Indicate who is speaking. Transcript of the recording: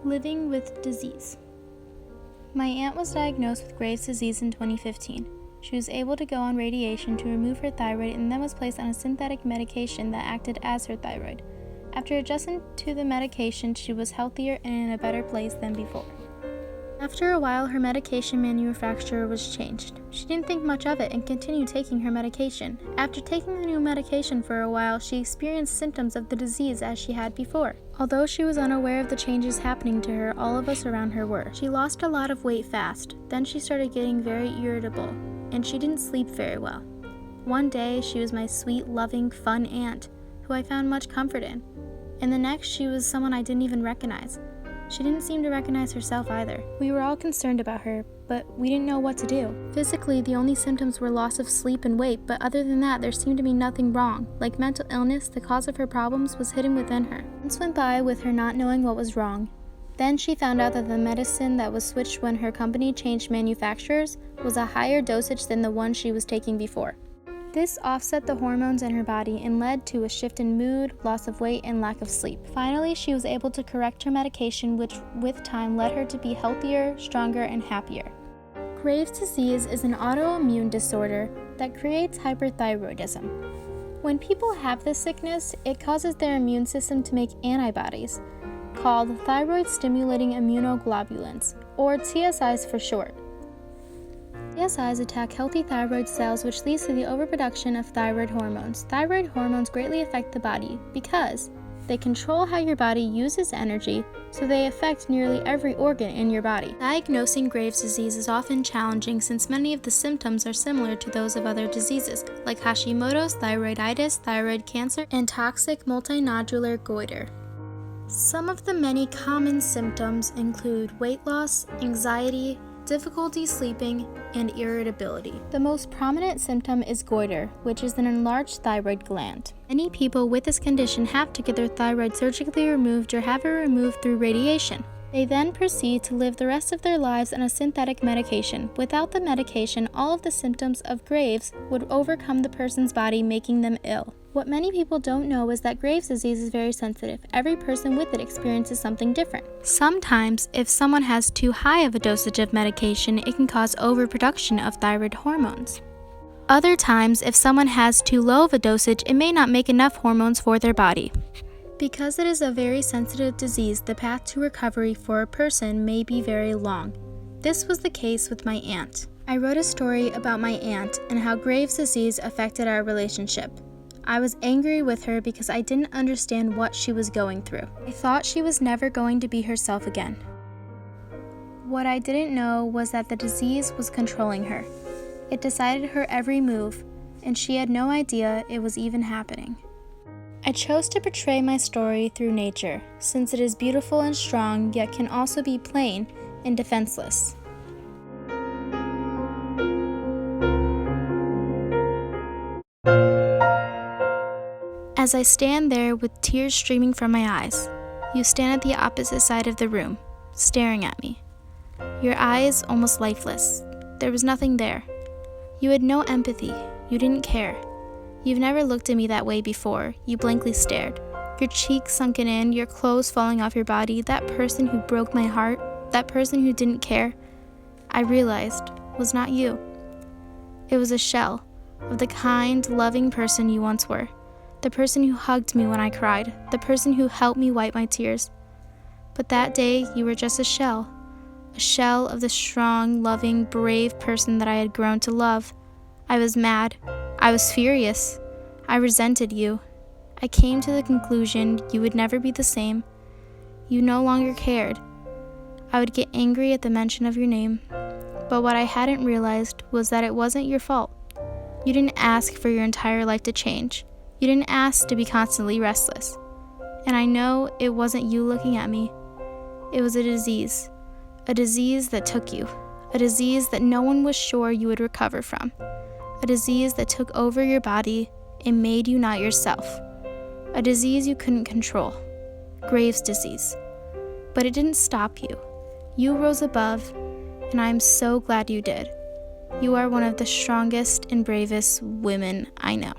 Speaker 1: Living with disease. My aunt was diagnosed with Graves' disease in 2015. She was able to go on radiation to remove her thyroid and then was placed on a synthetic medication that acted as her thyroid. After adjusting to the medication, she was healthier and in a better place than before. After a while, her medication manufacturer was changed. She didn't think much of it and continued taking her medication. After taking the new medication for a while, she experienced symptoms of the disease as she had before. Although she was unaware of the changes happening to her, all of us around her were. She lost a lot of weight fast. Then she started getting very irritable, and she didn't sleep very well. One day, she was my sweet, loving, fun aunt, who I found much comfort in. And the next, she was someone I didn't even recognize. She didn't seem to recognize herself either. We were all concerned about her, but we didn't know what to do. Physically, the only symptoms were loss of sleep and weight, but other than that, there seemed to be nothing wrong. Like mental illness, the cause of her problems was hidden within her. Months went by with her not knowing what was wrong. Then she found out that the medicine that was switched when her company changed manufacturers was a higher dosage than the one she was taking before. This offset the hormones in her body and led to a shift in mood, loss of weight, and lack of sleep. Finally, she was able to correct her medication, which with time led her to be healthier, stronger, and happier. Graves' disease is an autoimmune disorder that creates hyperthyroidism. When people have this sickness, it causes their immune system to make antibodies, called thyroid-stimulating immunoglobulins, or TSIs for short. TSIs attack healthy thyroid cells, which leads to the overproduction of thyroid hormones. Thyroid hormones greatly affect the body because they control how your body uses energy, so they affect nearly every organ in your body. Diagnosing Graves' disease is often challenging since many of the symptoms are similar to those of other diseases, like Hashimoto's, thyroiditis, thyroid cancer, and toxic multinodular goiter. Some of the many common symptoms include weight loss, anxiety, difficulty sleeping, and irritability. The most prominent symptom is goiter, which is an enlarged thyroid gland. Many people with this condition have to get their thyroid surgically removed or have it removed through radiation. They then proceed to live the rest of their lives on a synthetic medication. Without the medication, all of the symptoms of Graves would overcome the person's body, making them ill. What many people don't know is that Graves' disease is very sensitive. Every person with it experiences something different. Sometimes, if someone has too high of a dosage of medication, it can cause overproduction of thyroid hormones. Other times, if someone has too low of a dosage, it may not make enough hormones for their body. Because it is a very sensitive disease, the path to recovery for a person may be very long. This was the case with my aunt. I wrote a story about my aunt and how Graves' disease affected our relationship. I was angry with her because I didn't understand what she was going through. I thought she was never going to be herself again. What I didn't know was that the disease was controlling her. It decided her every move, and she had no idea it was even happening. I chose to portray my story through nature, since it is beautiful and strong, yet can also be plain and defenseless. As I stand there with tears streaming from my eyes, you stand at the opposite side of the room, staring at me. Your eyes almost lifeless. There was nothing there. You had no empathy. You didn't care. You've never looked at me that way before. You blankly stared. Your cheeks sunken in, your clothes falling off your body. That person who broke my heart, that person who didn't care, I realized was not you. It was a shell of the kind, loving person you once were. The person who hugged me when I cried. The person who helped me wipe my tears. But that day, you were just a shell of the strong, loving, brave person that I had grown to love. I was mad. I was furious. I resented you. I came to the conclusion you would never be the same. You no longer cared. I would get angry at the mention of your name. But what I hadn't realized was that it wasn't your fault. You didn't ask for your entire life to change. You didn't ask to be constantly restless. And I know it wasn't you looking at me. It was a disease that took you, a disease that no one was sure you would recover from. A disease that took over your body and made you not yourself. A disease you couldn't control. Graves' disease. But it didn't stop you. You rose above, and I am so glad you did. You are one of the strongest and bravest women I know.